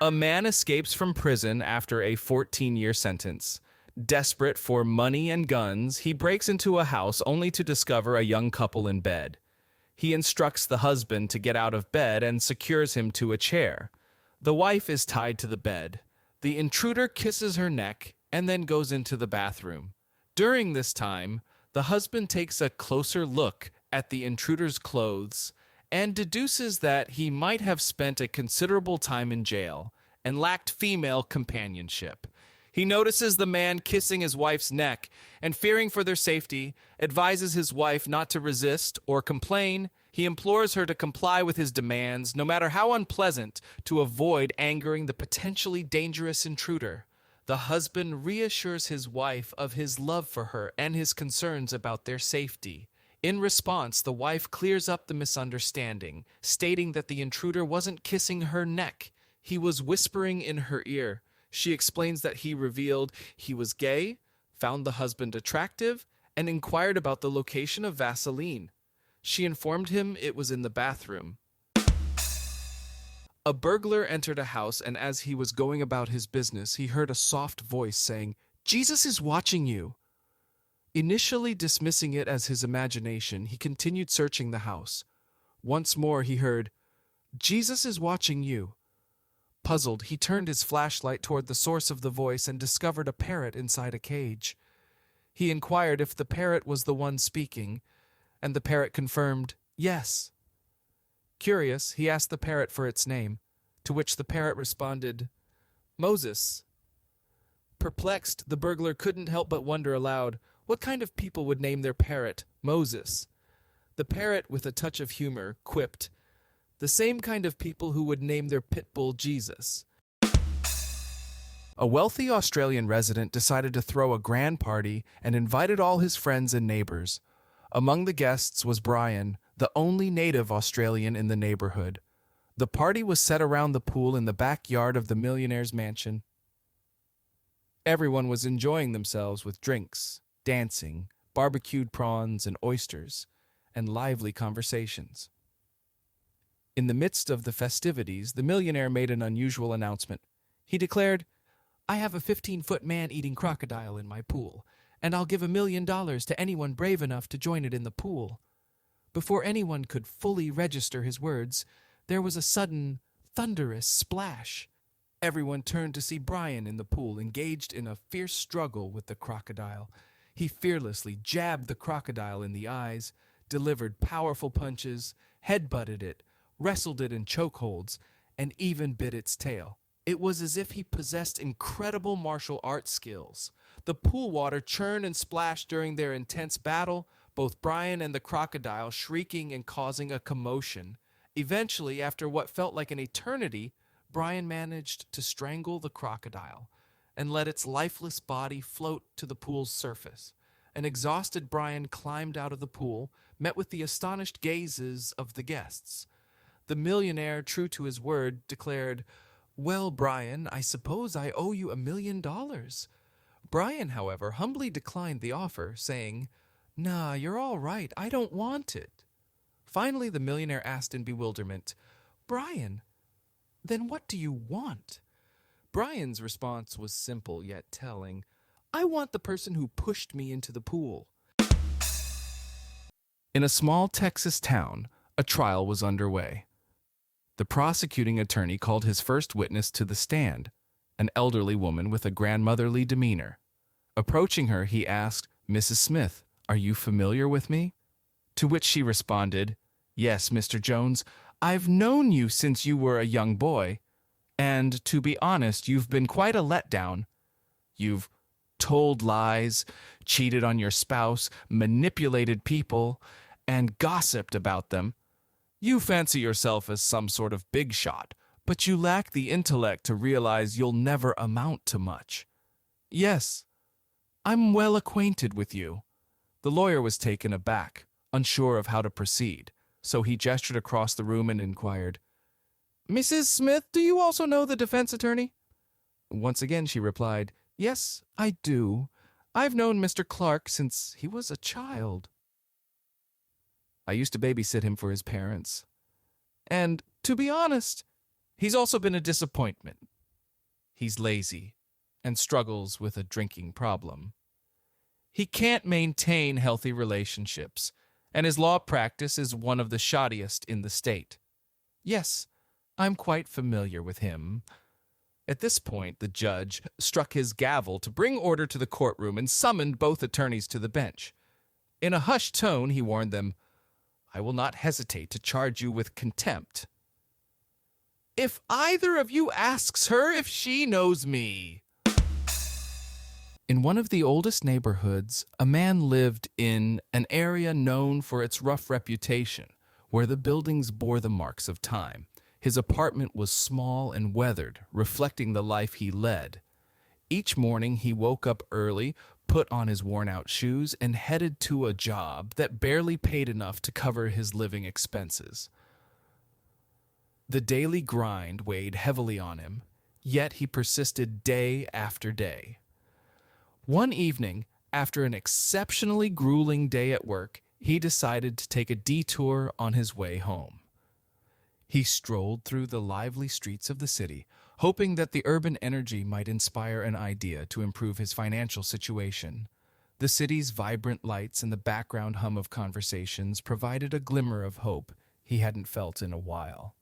A man escapes from prison after a 14-year sentence. Desperate for money and guns, he breaks into a house only to discover a young couple in bed. He instructs the husband to get out of bed and secures him to a chair. The wife is tied to the bed. The intruder kisses her neck and then goes into the bathroom. During this time, the husband takes a closer look at the intruder's clothes and deduces that he might have spent a considerable time in jail and lacked female companionship. He notices the man kissing his wife's neck and, fearing for their safety, advises his wife not to resist or complain. He implores her to comply with his demands, no matter how unpleasant, to avoid angering the potentially dangerous intruder. The husband reassures his wife of his love for her and his concerns about their safety. In response, the wife clears up the misunderstanding, stating that the intruder wasn't kissing her neck. He was whispering in her ear. She explains that he revealed he was gay, found the husband attractive, and inquired about the location of Vaseline. She informed him it was in the bathroom. A burglar entered a house, and as he was going about his business, he heard a soft voice saying, "Jesus is watching you." Initially dismissing it as his imagination, he continued searching the house. Once more he heard, "Jesus is watching you." Puzzled, he turned his flashlight toward the source of the voice and discovered a parrot inside a cage. He inquired if the parrot was the one speaking, and the parrot confirmed, "Yes." Curious, he asked the parrot for its name, to which the parrot responded, "Moses." Perplexed, the burglar couldn't help but wonder aloud, what kind of people would name their parrot Moses? The parrot, with a touch of humor, quipped, "The same kind of people who would name their pit bull Jesus." A wealthy Australian resident decided to throw a grand party and invited all his friends and neighbors. Among the guests was Brian, the only native Australian in the neighborhood. The party was set around the pool in the backyard of the millionaire's mansion. Everyone was enjoying themselves with drinks, dancing, barbecued prawns and oysters, and lively conversations. In the midst of the festivities, the millionaire made an unusual announcement. He declared, "I have a 15-foot man-eating crocodile in my pool, and I'll give $1 million to anyone brave enough to join it in the pool." Before anyone could fully register his words, there was a sudden, thunderous splash. Everyone turned to see Brian in the pool, engaged in a fierce struggle with the crocodile. He fearlessly jabbed the crocodile in the eyes, delivered powerful punches, headbutted it, wrestled it in chokeholds, and even bit its tail. It was as if he possessed incredible martial arts skills. The pool water churned and splashed during their intense battle, both Brian and the crocodile shrieking and causing a commotion. Eventually, after what felt like an eternity, Brian managed to strangle the crocodile and let its lifeless body float to the pool's surface. An exhausted Brian climbed out of the pool, met with the astonished gazes of the guests. The millionaire, true to his word, declared, "Well, Brian, I suppose I owe you $1 million. Brian, however, humbly declined the offer, saying, "Nah, you're all right. I don't want it." Finally, the millionaire asked in bewilderment, "Brian, then what do you want?" Brian's response was simple yet telling. "I want the person who pushed me into the pool." In a small Texas town, a trial was underway. The prosecuting attorney called his first witness to the stand, an elderly woman with a grandmotherly demeanor. Approaching her, he asked, "Mrs. Smith, are you familiar with me?" To which she responded, "Yes, Mr. Jones, I've known you since you were a young boy, and to be honest, you've been quite a letdown. You've told lies, cheated on your spouse, manipulated people, and gossiped about them. You fancy yourself as some sort of big shot, but you lack the intellect to realize you'll never amount to much. Yes, I'm well acquainted with you." The lawyer was taken aback, unsure of how to proceed, so he gestured across the room and inquired, "Mrs. Smith, do you also know the defense attorney?" Once again she replied, "Yes, I do. I've known Mr. Clark since he was a child. I used to babysit him for his parents. And, to be honest, he's also been a disappointment. He's lazy and struggles with a drinking problem. He can't maintain healthy relationships, and his law practice is one of the shoddiest in the state. Yes, I'm quite familiar with him. At this point, the judge struck his gavel to bring order to the courtroom and summoned both attorneys to the bench. In a hushed tone, he warned them, "I will not hesitate to charge you with contempt if either of you asks her if she knows me." In one of the oldest neighborhoods, a man lived in an area known for its rough reputation, where the buildings bore the marks of time. His apartment was small and weathered, reflecting the life he led. Each morning he woke up early, put on his worn-out shoes, and headed to a job that barely paid enough to cover his living expenses. The daily grind weighed heavily on him, yet he persisted day after day. One evening, after an exceptionally grueling day at work, he decided to take a detour on his way home. He strolled through the lively streets of the city, hoping that the urban energy might inspire an idea to improve his financial situation. The city's vibrant lights and the background hum of conversations provided a glimmer of hope he hadn't felt in a while.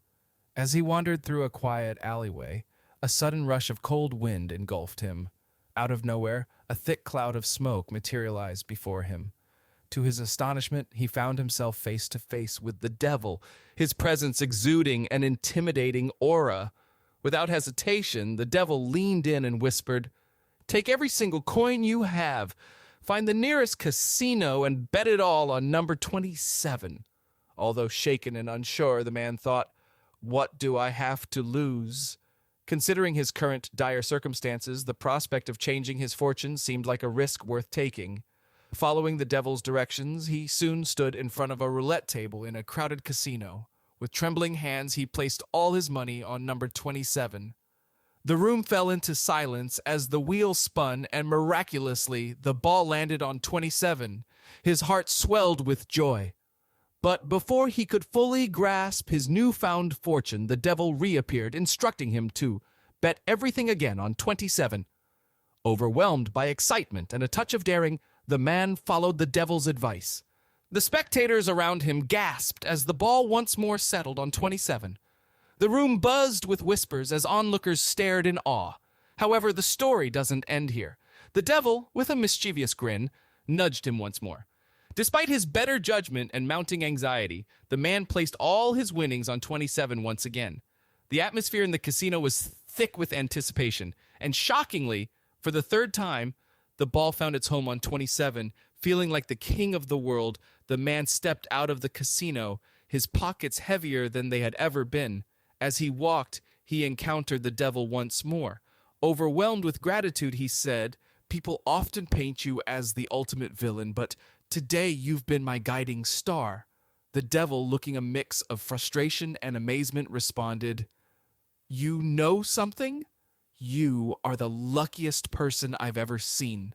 As he wandered through a quiet alleyway, a sudden rush of cold wind engulfed him. Out of nowhere, a thick cloud of smoke materialized before him. To his astonishment, he found himself face to face with the devil, his presence exuding an intimidating aura. Without hesitation, the devil leaned in and whispered, "Take every single coin you have, find the nearest casino, and bet it all on number 27. Although shaken and unsure, the man thought, "What do I have to lose?" Considering his current dire circumstances, the prospect of changing his fortune seemed like a risk worth taking. Following the devil's directions, he soon stood in front of a roulette table in a crowded casino. With trembling hands, he placed all his money on number 27. The room fell into silence as the wheel spun, and miraculously, the ball landed on 27. His heart swelled with joy. But before he could fully grasp his newfound fortune, the devil reappeared, instructing him to bet everything again on 27. Overwhelmed by excitement and a touch of daring, the man followed the devil's advice. The spectators around him gasped as the ball once more settled on 27. The room buzzed with whispers as onlookers stared in awe. However, the story doesn't end here. The devil, with a mischievous grin, nudged him once more. Despite his better judgment and mounting anxiety, the man placed all his winnings on 27 once again. The atmosphere in the casino was thick with anticipation, and shockingly, for the third time, the ball found its home on 27. Feeling like the king of the world, the man stepped out of the casino, his pockets heavier than they had ever been. As he walked, he encountered the devil once more. Overwhelmed with gratitude, he said, "People often paint you as the ultimate villain, but today you've been my guiding star." The devil, looking a mix of frustration and amazement, responded, "You know something? You are the luckiest person I've ever seen."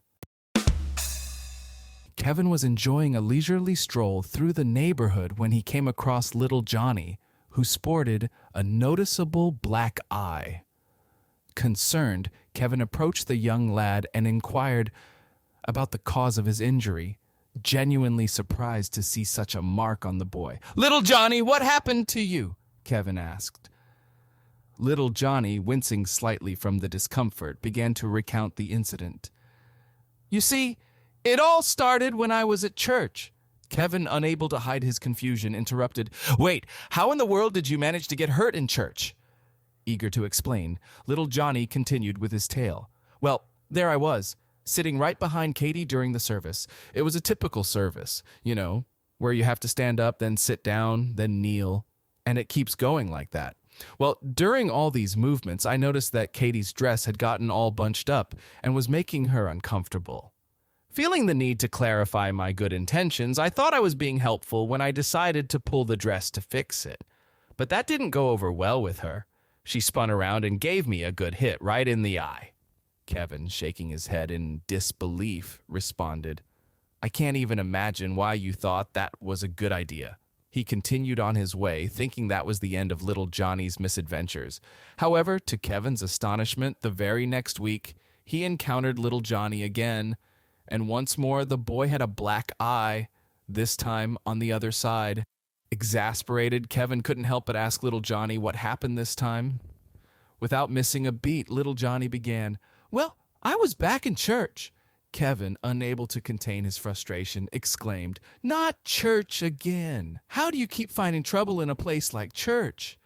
Kevin was enjoying a leisurely stroll through the neighborhood when he came across little Johnny, who sported a noticeable black eye. Concerned, Kevin approached the young lad and inquired about the cause of his injury, genuinely surprised to see such a mark on the boy. "Little Johnny, what happened to you?" Kevin asked. Little Johnny, wincing slightly from the discomfort, began to recount the incident. "You see, it all started when I was at church." Kevin, unable to hide his confusion, interrupted. "Wait, how in the world did you manage to get hurt in church?" Eager to explain, little Johnny continued with his tale. "Well, there I was, sitting right behind Katie during the service. It was a typical service, where you have to stand up, then sit down, then kneel, and it keeps going like that. Well, during all these movements, I noticed that Katie's dress had gotten all bunched up and was making her uncomfortable. Feeling the need to clarify my good intentions, I thought I was being helpful when I decided to pull the dress to fix it. But that didn't go over well with her. She spun around and gave me a good hit right in the eye." Kevin, shaking his head in disbelief, responded, "I can't even imagine why you thought that was a good idea." He continued on his way, thinking that was the end of little Johnny's misadventures. However, to Kevin's astonishment, the very next week, he encountered little Johnny again, and once more the boy had a black eye, this time on the other side. Exasperated, Kevin couldn't help but ask little Johnny what happened this time. Without missing a beat, little Johnny began, "Well, I was back in church." Kevin, unable to contain his frustration, exclaimed, "Not church again! How do you keep finding trouble in a place like church?"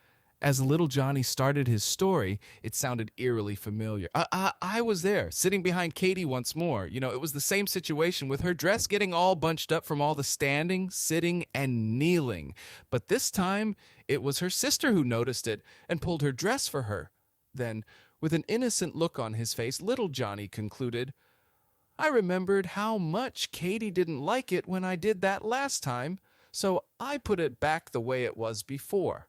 As little Johnny started his story, it sounded eerily familiar. I was there, sitting behind Katie once more. It was the same situation with her dress getting all bunched up from all the standing, sitting, and kneeling. But this time, it was her sister who noticed it and pulled her dress for her. Then, with an innocent look on his face, little Johnny concluded, "I remembered how much Katie didn't like it when I did that last time, so I put it back the way it was before."